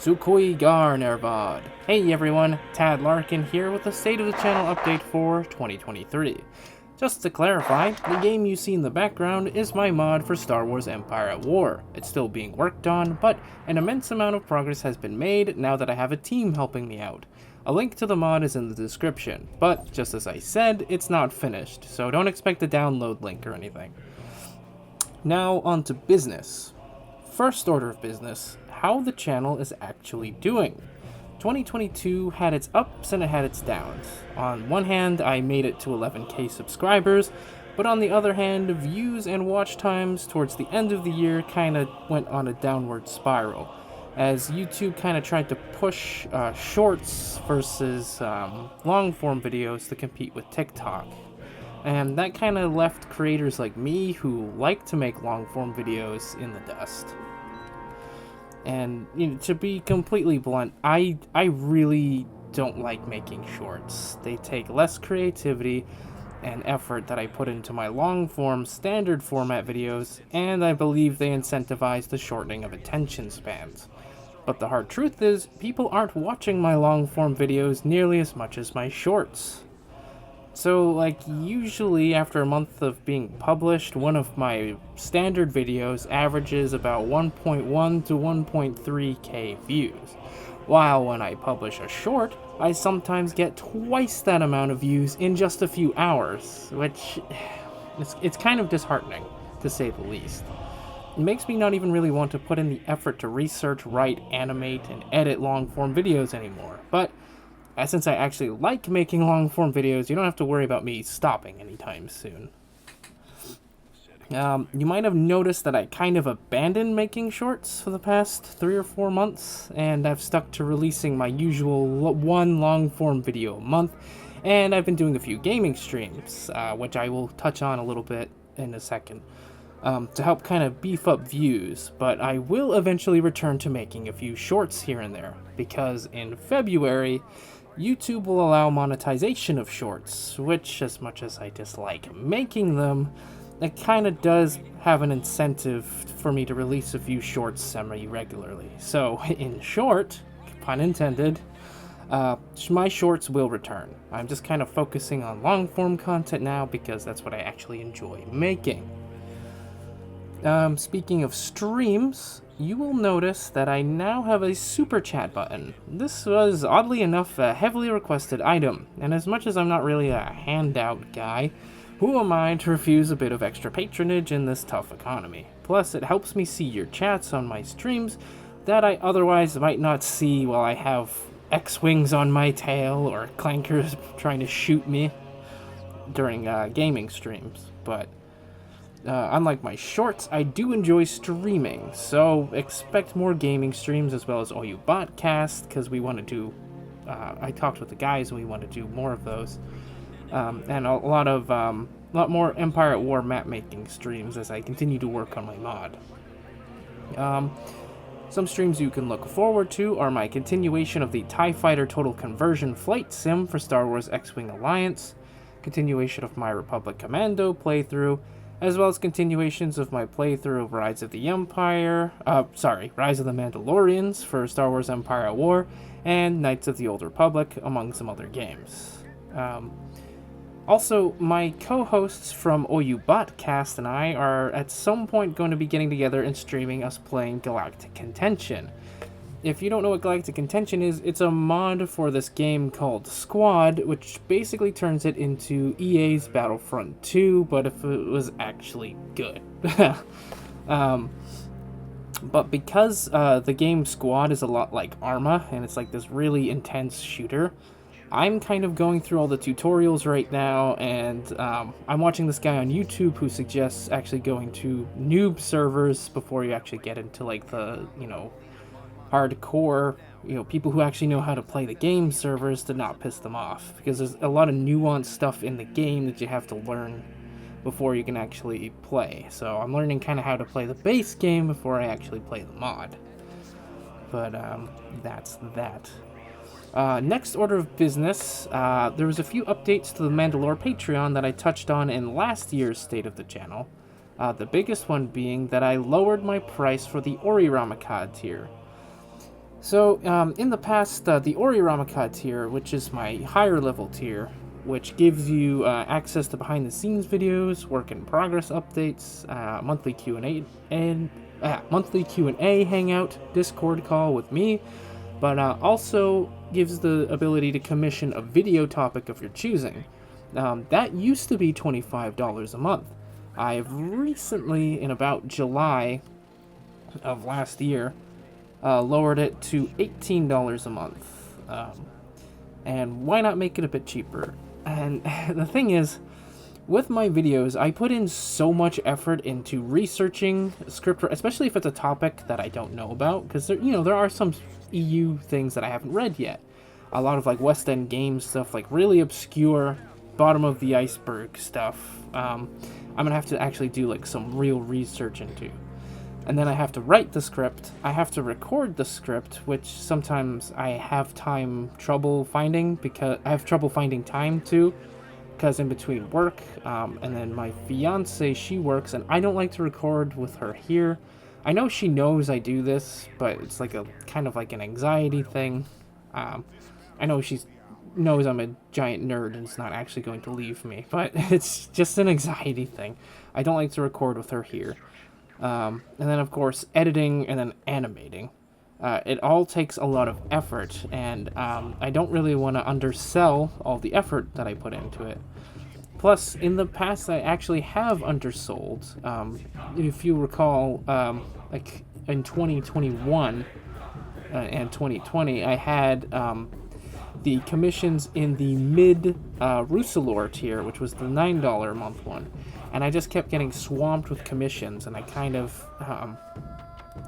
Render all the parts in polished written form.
Sukui Gar Nervad. Hey everyone, Tad Larkin here with the State of the Channel update for 2023. Just to clarify, the game you see in the background is my mod for Star Wars Empire at War. It's still being worked on, but an immense amount of progress has been made now that I have a team helping me out. A link to the mod is in the description, but just as I said, it's not finished, so don't expect a download link or anything. Now on to business. First order of business, how the channel is actually doing. 2022 had its ups and it had its downs. On one hand, I made it to 11k subscribers, but on the other hand, views and watch times towards the end of the year kinda went on a downward spiral, as YouTube kinda tried to push shorts versus long form videos to compete with TikTok. And that kinda left creators like me who like to make long form videos in the dust. And to be completely blunt, I really don't like making shorts. They take less creativity and effort that I put into my long form standard format videos, and I believe they incentivize the shortening of attention spans. But the hard truth is, people aren't watching my long form videos nearly as much as my shorts. So, usually after a month of being published, one of my standard videos averages about 1.1 to 1.3k views. While when I publish a short, I sometimes get twice that amount of views in just a few hours, which it's kind of disheartening, to say the least. It makes me not even really want to put in the effort to research, write, animate, and edit long-form videos anymore, but since I actually like making long-form videos, you don't have to worry about me stopping anytime soon. You might have noticed that I kind of abandoned making shorts for the past 3 or 4 months, and I've stuck to releasing my usual one long-form video a month, and I've been doing a few gaming streams, which I will touch on a little bit in a second, to help kind of beef up views, but I will eventually return to making a few shorts here and there, because in February, YouTube will allow monetization of shorts, which, as much as I dislike making them, it kind of does have an incentive for me to release a few shorts semi-regularly. So, in short, pun intended, my shorts will return. I'm just kind of focusing on long-form content now because that's what I actually enjoy making. Speaking of streams, you will notice that I now have a super chat button. This was, oddly enough, a heavily requested item, and as much as I'm not really a handout guy, who am I to refuse a bit of extra patronage in this tough economy? Plus, it helps me see your chats on my streams that I otherwise might not see while I have X-Wings on my tail or clankers trying to shoot me during gaming streams, but unlike my shorts, I do enjoy streaming, so expect more gaming streams as well as all you botcast, because we want to do, I talked with the guys and we want to do more of those, and a lot more Empire at War map making streams as I continue to work on my mod. Some streams you can look forward to are my continuation of the TIE Fighter Total Conversion Flight Sim for Star Wars X-Wing Alliance, continuation of my Republic Commando playthrough, as well as continuations of my playthrough of Rise of the Mandalorians for Star Wars Empire at War, and Knights of the Old Republic, among some other games. Also, my co-hosts from OU Botcast and I are at some point going to be getting together and streaming us playing Galactic Contention. If you don't know what Galactic Contention is, it's a mod for this game called Squad, which basically turns it into EA's Battlefront 2, but if it was actually good. But because the game Squad is a lot like Arma, and it's like this really intense shooter, I'm kind of going through all the tutorials right now, and I'm watching this guy on YouTube who suggests actually going to noob servers before you actually get into the, hardcore, people who actually know how to play the game servers to not piss them off, because there's a lot of nuanced stuff in the game that you have to learn before you can actually play. So I'm learning kind of how to play the base game before I actually play the mod. But that's that. Next order of business, there was a few updates to the Manda-LORE Patreon that I touched on in last year's State of the Channel. The biggest one being that I lowered my price for the Ori Ramakad tier. So, in the past, the Oriramaka tier, which is my higher level tier, which gives you access to behind-the-scenes videos, work-in-progress updates, monthly Q&A, and monthly Q&A hangout, Discord call with me, but also gives the ability to commission a video topic of your choosing. That used to be $25 a month. I've recently, in about July of last year, lowered it to $18 a month. And why not make it a bit cheaper? And the thing is, with my videos, I put in so much effort into researching script, especially if it's a topic that I don't know about, because there are some EU things that I haven't read yet. A lot of like West End Games stuff, like really obscure, bottom of the iceberg stuff. I'm gonna have to actually do like some real research into. And then I have to write the script, I have to record the script, which sometimes I have trouble finding, because I have trouble finding time to, because in between work, and then my fiance, she works, and I don't like to record with her here. I know she knows I do this, but it's like a kind of like an anxiety thing. I know she knows I'm a giant nerd and it's not actually going to leave me, but it's just an anxiety thing. I don't like to record with her here. And then, of course, editing and then animating. It all takes a lot of effort, and I don't really want to undersell all the effort that I put into it. Plus, in the past, I actually have undersold. If you recall, like in 2021 and 2020, I had the commissions in the mid Manda-LORE tier, which was the $9 a month one. And I just kept getting swamped with commissions, and I kind of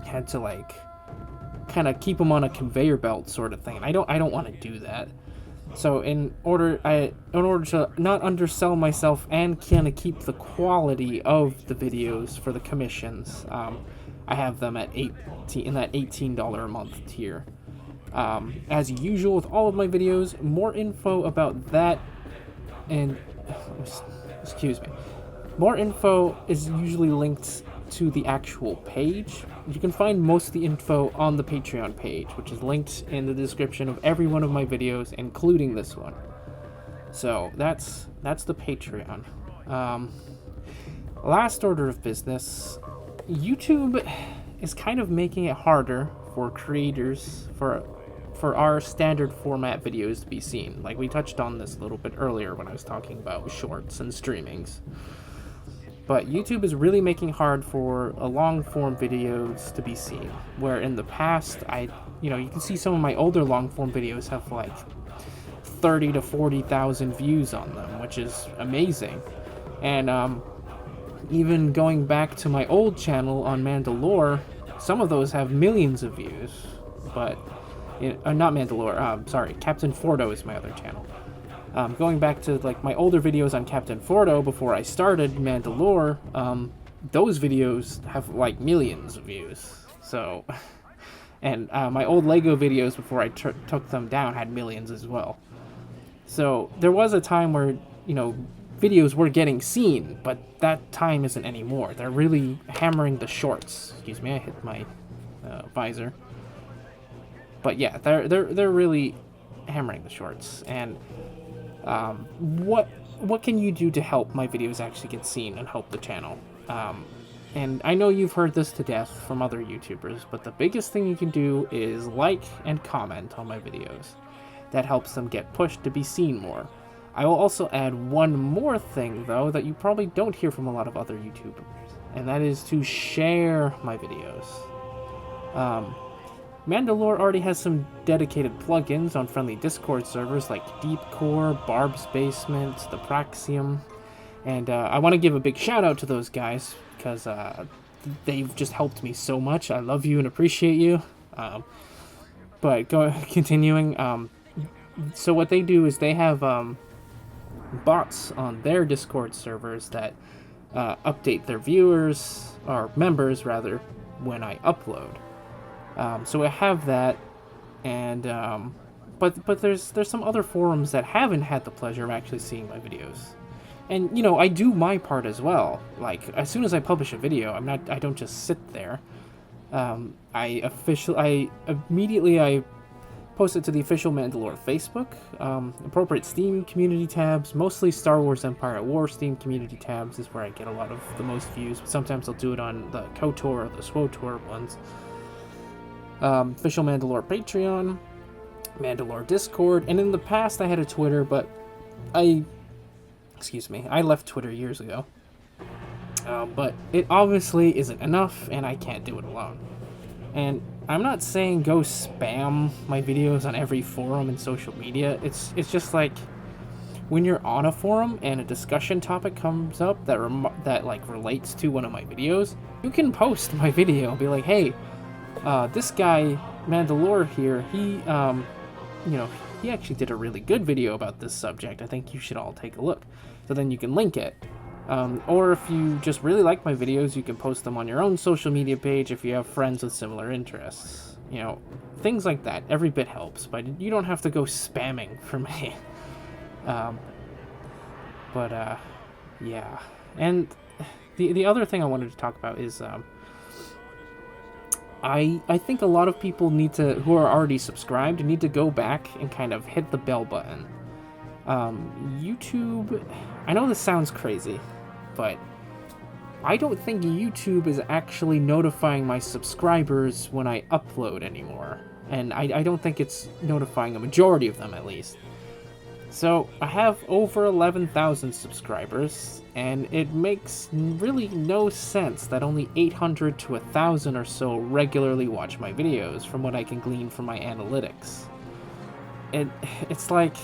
had to like kind of keep them on a conveyor belt sort of thing. And I don't want to do that. So in order to not undersell myself and kind of keep the quality of the videos for the commissions, I have them at in that $18 a month tier. As usual with all of my videos, more info about that and excuse me. More info is usually linked to the actual page. You can find most of the info on the Patreon page, which is linked in the description of every one of my videos, including this one. So that's the Patreon. Last order of business, YouTube is kind of making it harder for creators for our standard format videos to be seen. Like we touched on this a little bit earlier when I was talking about shorts and streamings. But YouTube is really making hard for a long-form videos to be seen. Where in the past, you can see some of my older long-form videos have like 30 to 40,000 views on them, which is amazing. And even going back to my old channel on Manda-LORE, some of those have millions of views. But not Manda-LORE. Sorry, Captain Fordo is my other channel. Going back to like my older videos on Captain Fordo before I started Manda-LORE, those videos have like millions of views. So, and my old Lego videos before I took them down had millions as well. So there was a time where videos were getting seen, but that time isn't anymore. They're really hammering the shorts. Excuse me, I hit my visor. But yeah, they're really hammering the shorts. And what can you do to help my videos actually get seen and help the channel? And I know you've heard this to death from other YouTubers, but the biggest thing you can do is like and comment on my videos. That helps them get pushed to be seen more. I will also add one more thing, though, that you probably don't hear from a lot of other YouTubers, and that is to share my videos. Manda-LORE already has some dedicated plugins on friendly Discord servers like Deepcore, Barb's Basement, the Praxium, and I want to give a big shout out to those guys because they've just helped me so much. I love you and appreciate you. But continuing, so what they do is they have bots on their Discord servers that update their viewers, or members rather, when I upload. So I have that, and but there's some other forums that haven't had the pleasure of actually seeing my videos, and I do my part as well. Like as soon as I publish a video, I don't just sit there. I immediately posted to the official Manda-LORE Facebook, appropriate Steam community tabs, mostly Star Wars Empire at War Steam community tabs is where I get a lot of the most views, but sometimes I'll do it on the KOTOR or the SWOTOR ones. Official Manda-LORE Patreon, Manda-LORE Discord, and in the past I had a Twitter, but I left Twitter years ago. But it obviously isn't enough, and I can't do it alone. And I'm not saying go spam my videos on every forum and social media. It's just like when you're on a forum and a discussion topic comes up that like relates to one of my videos, you can post my video and be like, hey, this guy Manda-LORE here, he actually did a really good video about this subject. I think you should all take a look. So then you can link it. Or if you just really like my videos, you can post them on your own social media page if you have friends with similar interests. You know, things like that. Every bit helps, but you don't have to go spamming for me. Yeah. And the other thing I wanted to talk about is, I think a lot of people who are already subscribed, need to go back and kind of hit the bell button. YouTube, I know this sounds crazy, but I don't think YouTube is actually notifying my subscribers when I upload anymore. And I don't think it's notifying a majority of them, at least. So, I have over 11,000 subscribers, and it makes really no sense that only 800 to 1,000 or so regularly watch my videos, from what I can glean from my analytics. It's like,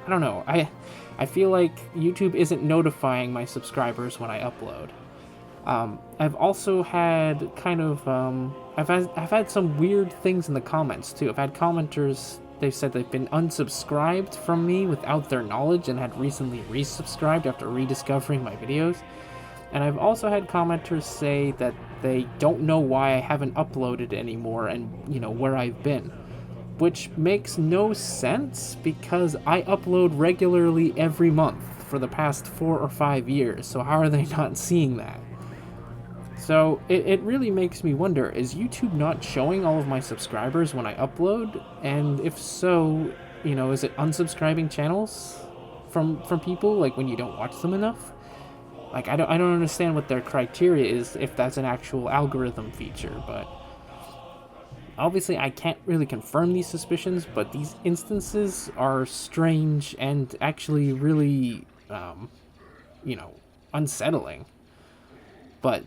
I don't know, I feel like YouTube isn't notifying my subscribers when I upload. I've also had I've had some weird things in the comments too. I've had commenters, they've said they've been unsubscribed from me without their knowledge and had recently resubscribed after rediscovering my videos. And I've also had commenters say that they don't know why I haven't uploaded anymore and, where I've been. Which makes no sense, because I upload regularly every month for the past 4 or 5 years, so how are they not seeing that? So it really makes me wonder, is YouTube not showing all of my subscribers when I upload? And if so, is it unsubscribing channels from people, like when you don't watch them enough? Like, I don't understand what their criteria is, if that's an actual algorithm feature, but obviously, I can't really confirm these suspicions, but these instances are strange and actually really, unsettling. But,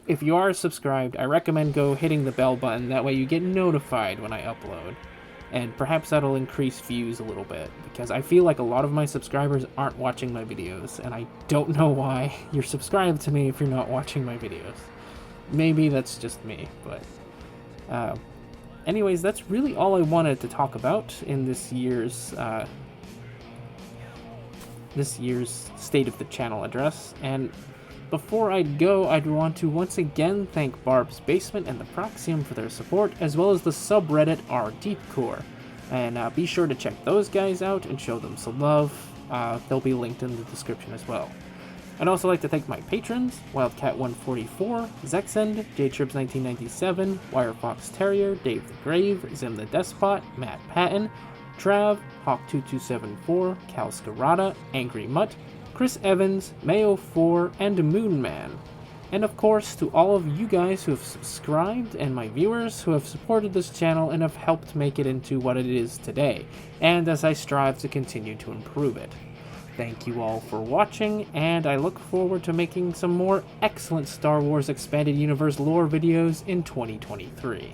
if you are subscribed, I recommend go hitting the bell button. That way you get notified when I upload. And perhaps that'll increase views a little bit, because I feel like a lot of my subscribers aren't watching my videos, and I don't know why you're subscribed to me if you're not watching my videos. Maybe that's just me, but anyways, that's really all I wanted to talk about in this year's State of the Channel address. And before I go, I'd want to once again thank Barb's Basement and the Proxium for their support, as well as the subreddit rDeepCore. And be sure to check those guys out and show them some love. They'll be linked in the description as well. I'd also like to thank my patrons, Wildcat144, Zexend, JTribs1997, Wirefox Terrier, Dave the Grave, Zim the Despot, Matt Patton, Trav, Hawk2274, Cal Scarata, Angry Mutt, Chris Evans, Mayo4, and Moonman. And of course, to all of you guys who have subscribed and my viewers who have supported this channel and have helped make it into what it is today, and as I strive to continue to improve it. Thank you all for watching, and I look forward to making some more excellent Star Wars Expanded Universe lore videos in 2023.